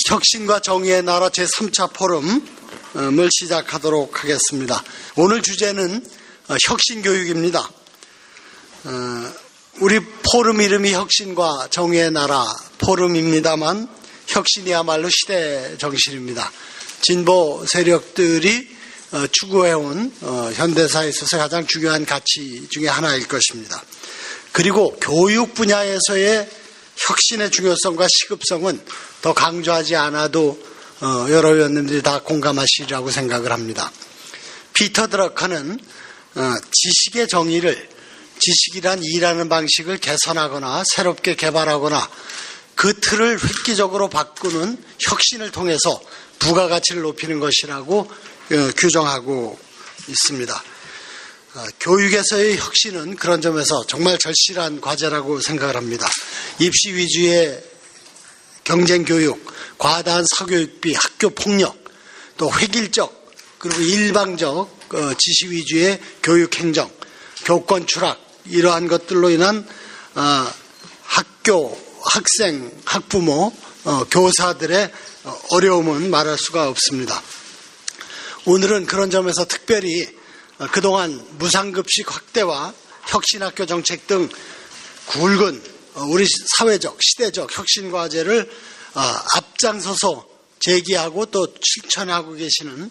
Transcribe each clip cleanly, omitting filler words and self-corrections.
혁신과 정의의 나라 제3차 포럼을 시작하도록 하겠습니다. 오늘 주제는 혁신교육입니다. 우리 포럼 이름이 혁신과 정의의 나라 포럼입니다만 혁신이야말로 시대 정신입니다. 진보 세력들이 추구해온 현대사에 있어서 가장 중요한 가치 중에 하나일 것입니다. 그리고 교육 분야에서의 혁신의 중요성과 시급성은 더 강조하지 않아도 여러 의원님들이 다 공감하시리라고 생각을 합니다. 피터 드러커는 지식의 정의를, 지식이란 일하는 방식을 개선하거나 새롭게 개발하거나 그 틀을 획기적으로 바꾸는 혁신을 통해서 부가가치를 높이는 것이라고 규정하고 있습니다. 교육에서의 혁신은 그런 점에서 정말 절실한 과제라고 생각을 합니다. 입시 위주의 경쟁교육, 과다한 사교육비, 학교폭력, 또 획일적 그리고 일방적 지시 위주의 교육행정, 교권 추락 이러한 것들로 인한 학교, 학생, 학부모, 교사들의 어려움은 말할 수가 없습니다. 오늘은 그런 점에서 특별히 그동안 무상급식 확대와 혁신학교 정책 등 굵은 우리 사회적, 시대적 혁신 과제를 앞장서서 제기하고 또 실천하고 계시는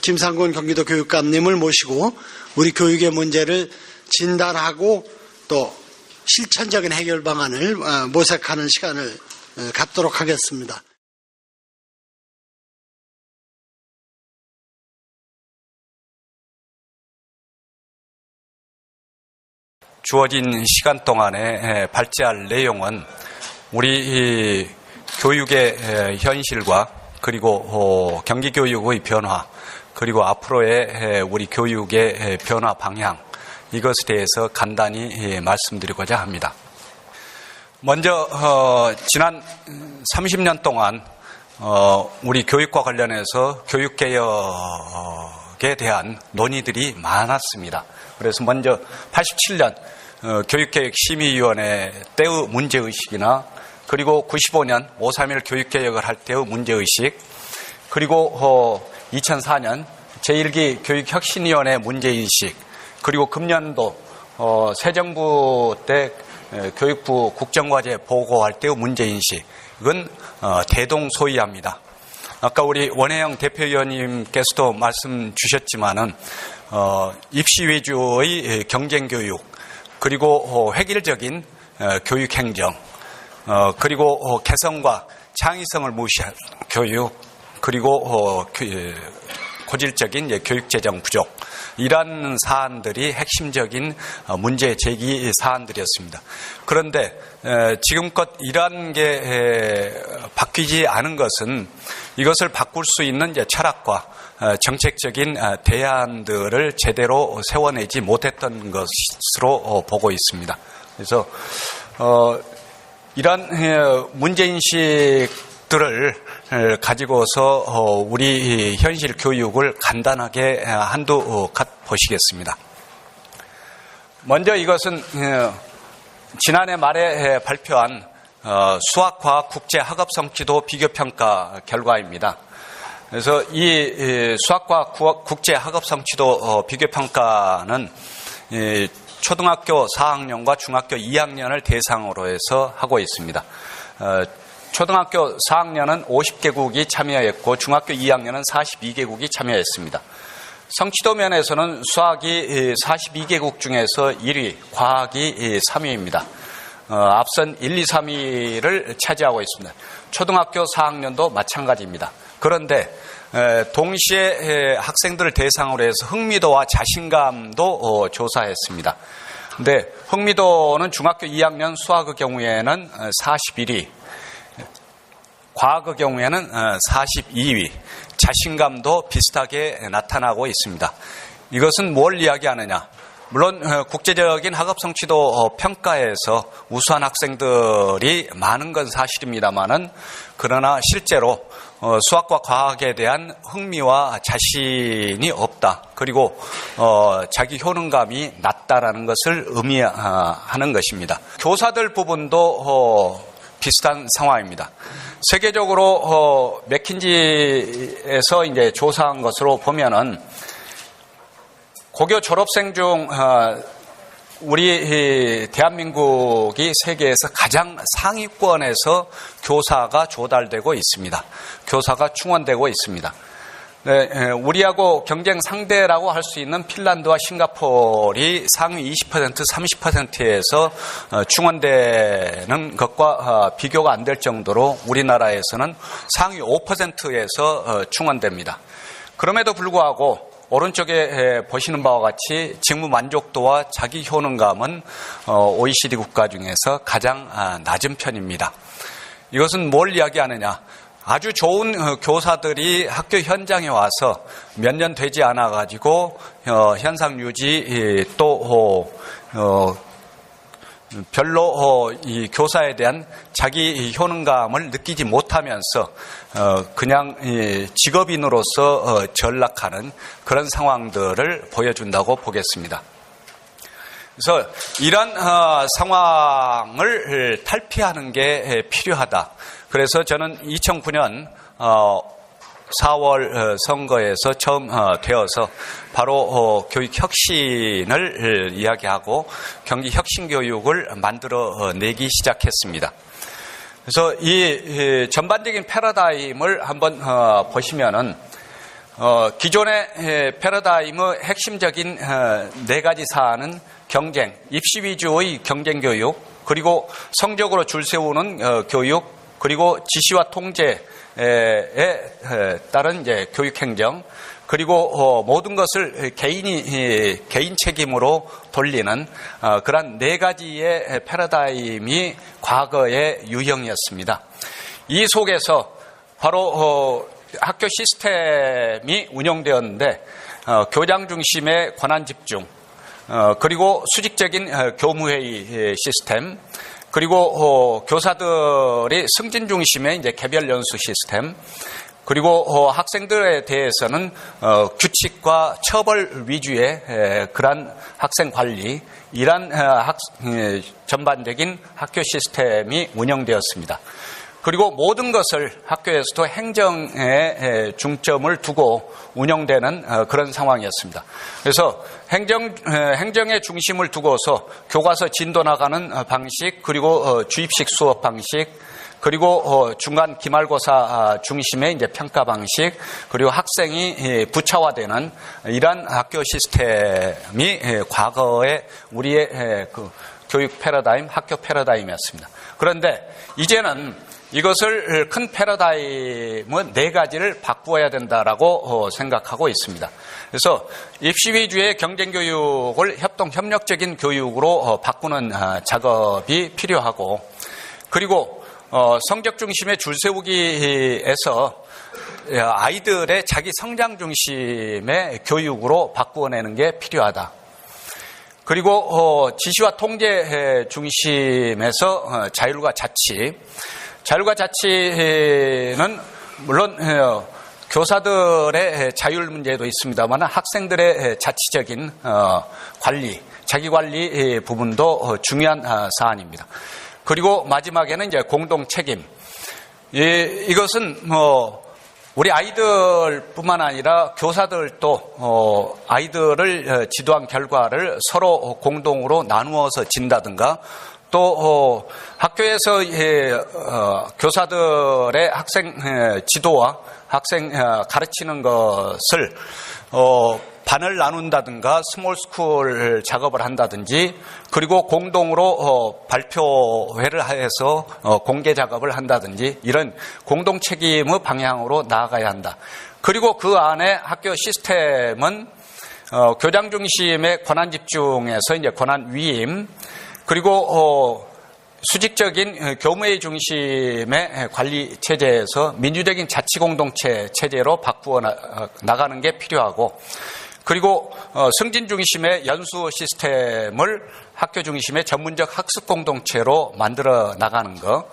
김상곤 경기도 교육감님을 모시고 우리 교육의 문제를 진단하고 또 실천적인 해결 방안을 모색하는 시간을 갖도록 하겠습니다. 주어진 시간 동안에 발제할 내용은 우리 교육의 현실과 그리고 경기교육의 변화 그리고 앞으로의 우리 교육의 변화 방향 이것에 대해서 간단히 말씀드리고자 합니다. 먼저 지난 30년 동안 우리 교육과 관련해서 교육개혁에 대한 논의들이 많았습니다. 그래서 먼저 87년 교육개혁심의위원회 때의 문제의식이나 그리고 95년 5.3.1 교육개혁을 할 때의 문제의식 그리고 2004년 제1기 교육혁신위원회 문제의식 그리고 금년도 새 정부 때 교육부 국정과제 보고할 때의 문제인식 이건 대동소이합니다. 아까 우리 원혜영 대표위원님께서도 말씀 주셨지만은 입시 위주의 경쟁교육 그리고 획일적인 교육행정 그리고 개성과 창의성을 무시한 교육 그리고 고질적인 교육재정 부족 이러한 사안들이 핵심적인 문제 제기 사안들이었습니다. 그런데 지금껏 이러한 게 바뀌지 않은 것은 이것을 바꿀 수 있는 이제 철학과 정책적인 대안들을 제대로 세워내지 못했던 것으로 보고 있습니다. 그래서 이러한 문제인식들을 가지고서 우리 현실 교육을 간단하게 한두 컷 보시겠습니다. 먼저 이것은 지난해 말에 발표한 수학과학 국제학업 성취도 비교평가 결과입니다. 그래서 이 수학과학 국제학업 성취도 비교평가는 초등학교 4학년과 중학교 2학년을 대상으로 해서 하고 있습니다. 초등학교 4학년은 50개국이 참여했고 중학교 2학년은 42개국이 참여했습니다. 성취도 면에서는 수학이 42개국 중에서 1위, 과학이 3위입니다. 앞선 1, 2, 3위를 차지하고 있습니다. 초등학교 4학년도 마찬가지입니다. 그런데 동시에 학생들을 대상으로 해서 흥미도와 자신감도 조사했습니다. 근데 흥미도는 중학교 2학년 수학의 경우에는 41위, 과학의 경우에는 42위, 자신감도 비슷하게 나타나고 있습니다. 이것은 뭘 이야기하느냐? 물론 국제적인 학업 성취도 평가에서 우수한 학생들이 많은 건 사실입니다만은 그러나 실제로 수학과 과학에 대한 흥미와 자신이 없다. 그리고 자기 효능감이 낮다라는 것을 의미하는 것입니다. 교사들 부분도 비슷한 상황입니다. 세계적으로 맥킨지에서 이제 조사한 것으로 보면은 고교 졸업생 중 우리 대한민국이 세계에서 가장 상위권에서 교사가 조달되고 있습니다. 교사가 충원되고 있습니다. 네, 우리하고 경쟁 상대라고 할 수 있는 핀란드와 싱가포르이 상위 20%, 30%에서 충원되는 것과 비교가 안 될 정도로 우리나라에서는 상위 5%에서 충원됩니다. 그럼에도 불구하고 오른쪽에 보시는 바와 같이 직무 만족도와 자기 효능감은 OECD 국가 중에서 가장 낮은 편입니다. 이것은 뭘 이야기하느냐? 아주 좋은 교사들이 학교 현장에 와서 몇 년 되지 않아 가지고 현상 유지 또 별로 이 교사에 대한 자기 효능감을 느끼지 못하면서 그냥 직업인으로서 전락하는 그런 상황들을 보여준다고 보겠습니다. 그래서 이런 상황을 탈피하는 게 필요하다. 그래서 저는 2009년 4월 선거에서 처음 되어서 바로 교육혁신을 이야기하고 경기혁신교육을 만들어내기 시작했습니다. 그래서 이 전반적인 패러다임을 한번 보시면은 기존의 패러다임의 핵심적인 네 가지 사안은 경쟁, 입시 위주의 경쟁교육, 그리고 성적으로 줄 세우는 교육, 그리고 지시와 통제에 따른 이제 교육행정, 그리고 모든 것을 개인 책임으로 돌리는 그런 네 가지의 패러다임이 과거의 유형이었습니다. 이 속에서 바로 학교 시스템이 운영되었는데 교장 중심의 권한 집중, 그리고 수직적인 교무회의 시스템, 그리고 교사들이 승진 중심의 이제 개별 연수 시스템, 그리고 학생들에 대해서는 규칙과 처벌 위주의 그러한 학생 관리, 이러한 전반적인 학교 시스템이 운영되었습니다. 그리고 모든 것을 학교에서도 행정에 중점을 두고 운영되는 그런 상황이었습니다. 그래서 행정의 중심을 두고서 교과서 진도 나가는 방식, 그리고 주입식 수업 방식, 그리고 중간 기말고사 중심의 이제 평가 방식, 그리고 학생이 부차화되는 이러한 학교 시스템이 과거의 우리의 그 교육 패러다임, 학교 패러다임이었습니다. 그런데 이제는 이것을 큰 패러다임은 네 가지를 바꾸어야 된다라고 생각하고 있습니다. 그래서 입시 위주의 경쟁교육을 협력적인 교육으로 바꾸는 작업이 필요하고, 그리고 성적 중심의 줄세우기에서 아이들의 자기 성장 중심의 교육으로 바꾸어내는 게 필요하다. 그리고 지시와 통제 중심에서 자율과 자치, 자율과 자치는 물론 교사들의 자율 문제도 있습니다만 학생들의 자치적인 관리, 자기관리 부분도 중요한 사안입니다. 그리고 마지막에는 이제 공동 책임. 이것은 우리 아이들뿐만 아니라 교사들도 아이들을 지도한 결과를 서로 공동으로 나누어서 진다든가, 또 학교에서 교사들의 학생 지도와 학생 가르치는 것을 반을 나눈다든가 스몰스쿨 작업을 한다든지, 그리고 공동으로 발표회를 해서 공개 작업을 한다든지, 이런 공동 책임의 방향으로 나아가야 한다. 그리고 그 안에 학교 시스템은 교장 중심의 권한 집중에서 이제 권한 위임, 그리고 수직적인 교무회의 중심의 관리 체제에서 민주적인 자치 공동체 체제로 바꾸어 나가는 게 필요하고, 그리고 승진 중심의 연수 시스템을 학교 중심의 전문적 학습 공동체로 만들어 나가는 것,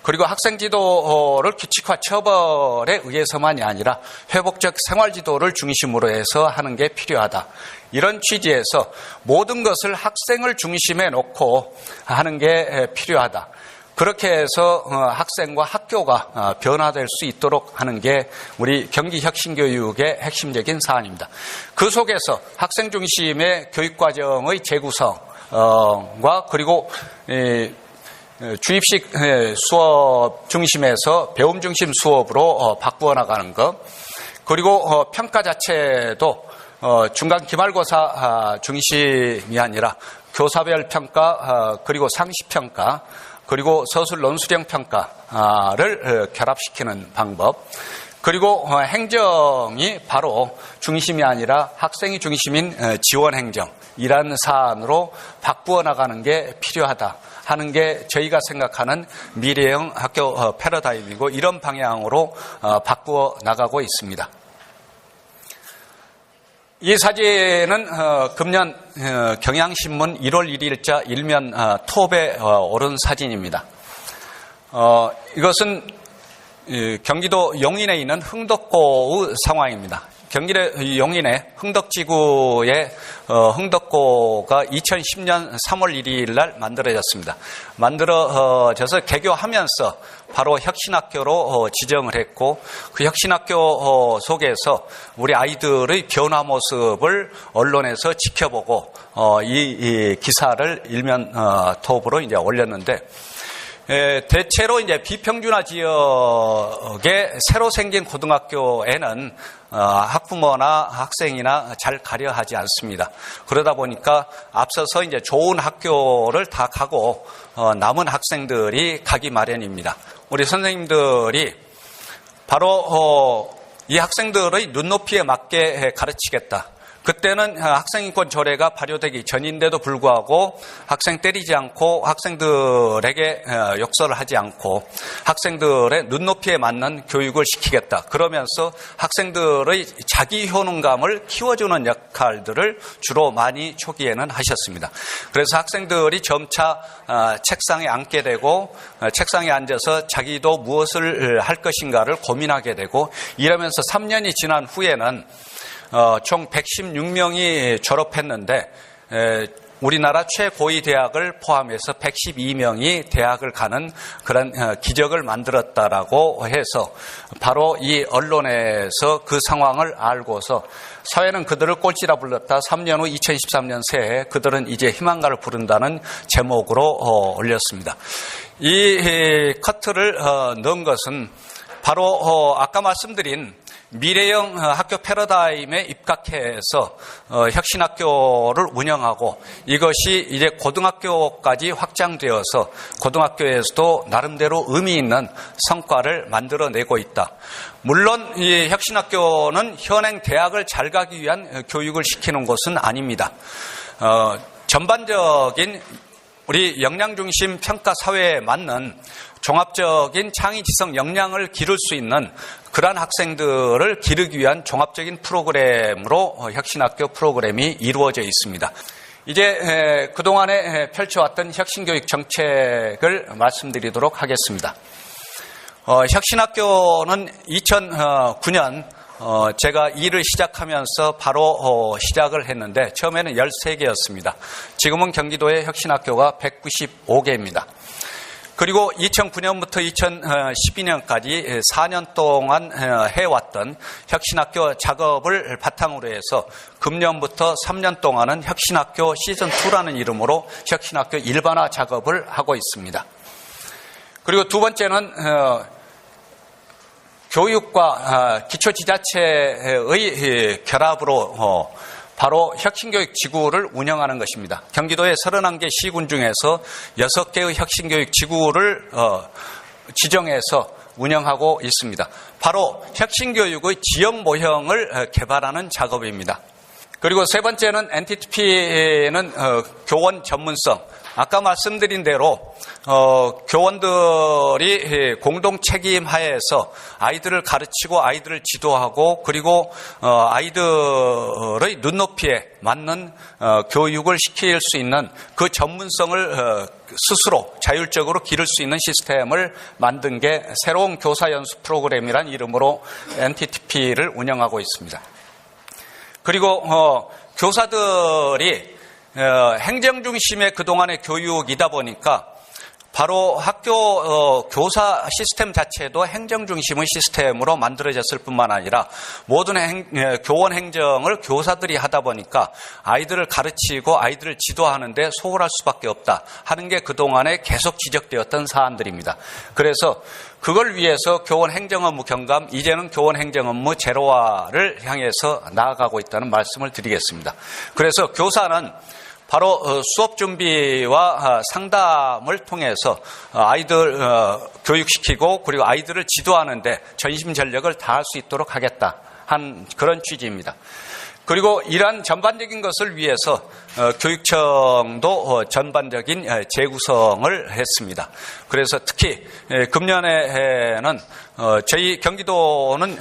그리고 학생 지도를 규칙화 처벌에 의해서만이 아니라 회복적 생활 지도를 중심으로 해서 하는 게 필요하다. 이런 취지에서 모든 것을 학생을 중심에 놓고 하는 게 필요하다. 그렇게 해서 학생과 학교가 변화될 수 있도록 하는 게 우리 경기혁신교육의 핵심적인 사안입니다. 그 속에서 학생 중심의 교육과정의 재구성과 그리고 주입식 수업 중심에서 배움 중심 수업으로 바꾸어 나가는 것, 그리고 평가 자체도 중간 기말고사 중심이 아니라 교사별 평가, 그리고 상시평가, 그리고 서술 논술형 평가를 결합시키는 방법, 그리고 행정이 바로 중심이 아니라 학생이 중심인 지원행정이라는 사안으로 바꾸어 나가는 게 필요하다 하는 게 저희가 생각하는 미래형 학교 패러다임이고, 이런 방향으로 바꾸어 나가고 있습니다. 이 사진은 금년 경향신문 1월 1일자 일면 톱에 오른 사진입니다. 이것은 경기도 용인에 있는 흥덕고의 상황입니다. 경기도 용인의 흥덕지구의 흥덕고가 2010년 3월 1일 날 만들어졌습니다. 만들어져서 개교하면서 바로 혁신학교로 지정을 했고, 그 혁신학교 속에서 우리 아이들의 변화 모습을 언론에서 지켜보고 이 기사를 일면 톱으로 이제 올렸는데, 대체로 이제 비평준화 지역에 새로 생긴 고등학교에는 학부모나 학생이나 잘 가려 하지 않습니다. 그러다 보니까 앞서서 이제 좋은 학교를 다 가고 남은 학생들이 가기 마련입니다. 우리 선생님들이 바로 이 학생들의 눈높이에 맞게 가르치겠다. 그때는 학생인권 조례가 발효되기 전인데도 불구하고 학생 때리지 않고 학생들에게 욕설을 하지 않고 학생들의 눈높이에 맞는 교육을 시키겠다. 그러면서 학생들의 자기 효능감을 키워주는 역할들을 주로 많이 초기에는 하셨습니다. 그래서 학생들이 점차 책상에 앉게 되고 책상에 앉아서 자기도 무엇을 할 것인가를 고민하게 되고, 이러면서 3년이 지난 후에는 총 116명이 졸업했는데 우리나라 최고위 대학을 포함해서 112명이 대학을 가는 그런 기적을 만들었다라고 해서, 바로 이 언론에서 그 상황을 알고서 사회는 그들을 꼴찌라 불렀다. 3년 후 2013년 새해 그들은 이제 희망가를 부른다는 제목으로 올렸습니다. 이 커트를 넣은 것은 바로 아까 말씀드린 미래형 학교 패러다임에 입각해서 혁신학교를 운영하고, 이것이 이제 고등학교까지 확장되어서 고등학교에서도 나름대로 의미 있는 성과를 만들어내고 있다. 물론 이 혁신학교는 현행 대학을 잘 가기 위한 교육을 시키는 곳은 아닙니다. 전반적인 우리 역량중심 평가 사회에 맞는 종합적인 창의지성 역량을 기를 수 있는 그러한 학생들을 기르기 위한 종합적인 프로그램으로 혁신학교 프로그램이 이루어져 있습니다. 이제 그동안에 펼쳐왔던 혁신교육 정책을 말씀드리도록 하겠습니다. 혁신학교는 2009년 제가 일을 시작하면서 바로 시작을 했는데, 처음에는 13개였습니다. 지금은 경기도의 혁신학교가 195개입니다. 그리고 2009년부터 2012년까지 4년 동안 해왔던 혁신학교 작업을 바탕으로 해서 금년부터 3년 동안은 혁신학교 시즌2라는 이름으로 혁신학교 일반화 작업을 하고 있습니다. 그리고 두 번째는 교육과 기초지자체의 결합으로 바로 혁신교육 지구를 운영하는 것입니다. 경기도의 31개 시군 중에서 6개의 혁신교육 지구를 지정해서 운영하고 있습니다. 바로 혁신교육의 지역 모형을 개발하는 작업입니다. 그리고 세 번째는 NTTP는 교원 전문성. 아까 말씀드린 대로 교원들이 공동 책임 하에서 아이들을 가르치고 아이들을 지도하고 그리고 아이들의 눈높이에 맞는 교육을 시킬 수 있는 그 전문성을 스스로 자율적으로 기를 수 있는 시스템을 만든 게 새로운 교사 연수 프로그램이란 이름으로 NTTP를 운영하고 있습니다. 그리고 교사들이 행정 중심의 그동안의 교육이다 보니까 바로 학교 교사 시스템 자체도 행정 중심의 시스템으로 만들어졌을 뿐만 아니라 모든 교원 행정을 교사들이 하다 보니까 아이들을 가르치고 아이들을 지도하는데 소홀할 수밖에 없다 하는 게 그동안에 계속 지적되었던 사안들입니다. 그래서 그걸 위해서 교원 행정 업무 경감, 이제는 교원 행정 업무 제로화를 향해서 나아가고 있다는 말씀을 드리겠습니다. 그래서 교사는 바로 수업 준비와 상담을 통해서 아이들 교육시키고 그리고 아이들을 지도하는데 전심전력을 다할 수 있도록 하겠다 한 그런 취지입니다. 그리고 이러한 전반적인 것을 위해서 교육청도 전반적인 재구성을 했습니다. 그래서 특히 금년에는 저희 경기도는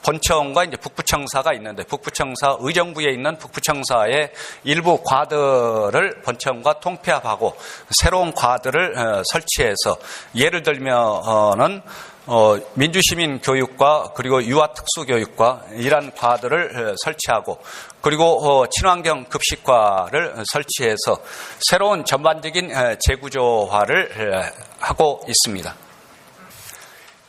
본청과 이제 북부청사가 있는데 북부청사 의정부에 있는 북부청사의 일부 과들을 본청과 통폐합하고 새로운 과들을 설치해서 예를 들면은 민주시민 교육과 그리고 유아특수교육과 이러한 과들을 설치하고 그리고 친환경 급식과를 설치해서 새로운 전반적인 재구조화를 하고 있습니다.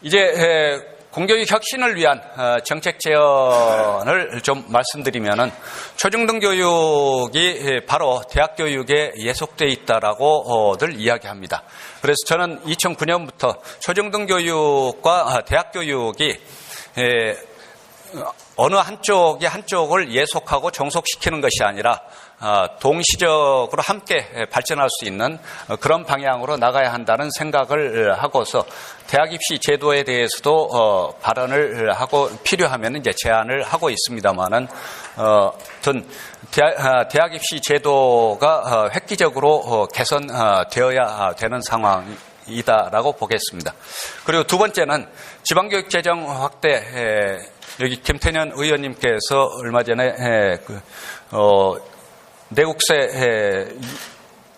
이제 공교육 혁신을 위한 정책 제언을 좀 말씀드리면은 초중등 교육이 바로 대학 교육에 예속되어 있다라고들 이야기합니다. 그래서 저는 2009년부터 초중등 교육과 대학 교육이 어느 한쪽이 한쪽을 예속하고 종속시키는 것이 아니라 동시적으로 함께 발전할 수 있는 그런 방향으로 나가야 한다는 생각을 하고서 대학 입시 제도에 대해서도 발언을 하고 필요하면 이제 제안을 하고 있습니다만은 대학 입시 제도가 획기적으로 개선되어야 되는 상황이다라고 보겠습니다. 그리고 두 번째는 지방교육 재정 확대. 여기 김태년 의원님께서 얼마 전에 내국세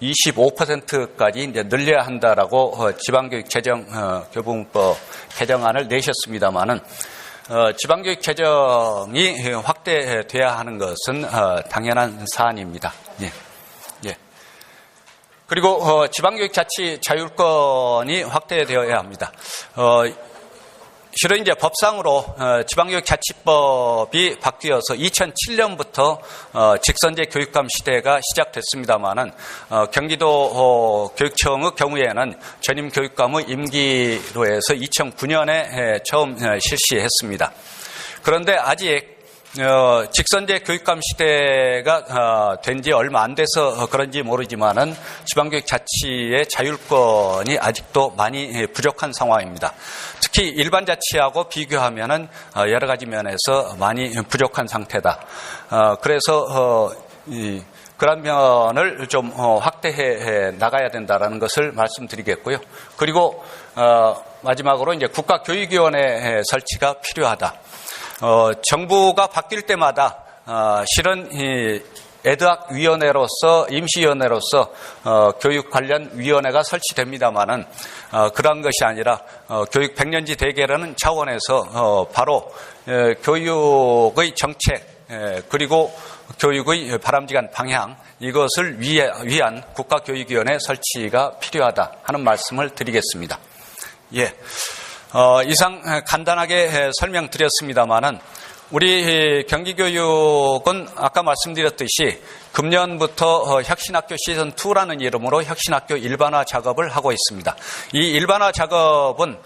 25%까지 이제 늘려야 한다라고 지방교육 재정 교부문법 개정안을 내셨습니다만은 지방교육 재정이 확대돼야 하는 것은 당연한 사안입니다. 예. 예. 그리고 지방교육 자치 자율권이 확대되어야 합니다. 실은 이제 법상으로 지방교육자치법이 바뀌어서 2007년부터 직선제 교육감 시대가 시작됐습니다만은 경기도 교육청의 경우에는 전임 교육감의 임기로 해서 2009년에 처음 실시했습니다. 그런데 아직 직선제 교육감 시대가 된 지 얼마 안 돼서 그런지 모르지만은 지방교육 자치의 자율권이 아직도 많이 부족한 상황입니다. 특히 일반 자치하고 비교하면은 여러 가지 면에서 많이 부족한 상태다. 그래서 그런 면을 좀 확대해 나가야 된다라는 것을 말씀드리겠고요. 그리고 마지막으로 이제 국가교육위원회 설치가 필요하다. 정부가 바뀔 때마다 실은 애드학위원회로서 임시위원회로서 교육 관련 위원회가 설치됩니다만은 그런 것이 아니라 교육 백년지 대계라는 차원에서 바로 교육의 정책 그리고 교육의 바람직한 방향 이것을 위한 국가교육위원회 설치가 필요하다 하는 말씀을 드리겠습니다. 예. 이상 간단하게 설명드렸습니다만은 우리 경기교육은 아까 말씀드렸듯이 금년부터 혁신학교 시즌2라는 이름으로 혁신학교 일반화 작업을 하고 있습니다. 이 일반화 작업은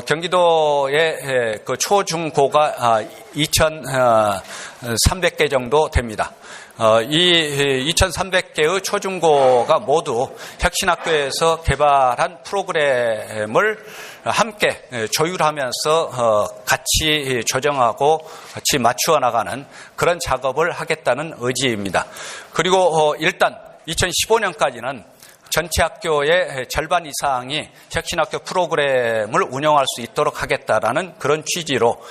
경기도의 그 초중고가 2,300개 정도 됩니다. 이 2,300개의 초중고가 모두 혁신학교에서 개발한 프로그램을 함께 조율하면서 같이 조정하고 같이 맞추어 나가는 그런 작업을 하겠다는 의지입니다. 그리고 일단 2015년까지는 전체 학교의 절반 이상이 혁신학교 프로그램을 운영할 수 있도록 하겠다라는 그런 취지로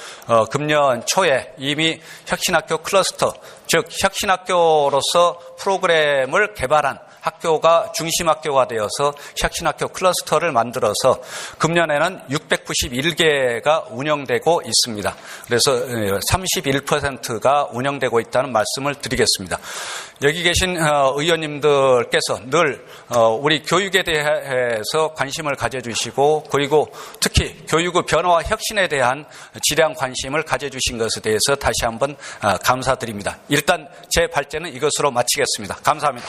금년 초에 이미 혁신학교 클러스터, 즉 혁신학교로서 프로그램을 개발한 학교가 중심학교가 되어서 혁신학교 클러스터를 만들어서 금년에는 691개가 운영되고 있습니다. 그래서 31%가 운영되고 있다는 말씀을 드리겠습니다. 여기 계신 의원님들께서 늘 우리 교육에 대해서 관심을 가져주시고 그리고 특히 교육의 변화와 혁신에 대한 지대한 관심을 가져주신 것에 대해서 다시 한번 감사드립니다. 일단 제 발제는 이것으로 마치겠습니다. 감사합니다.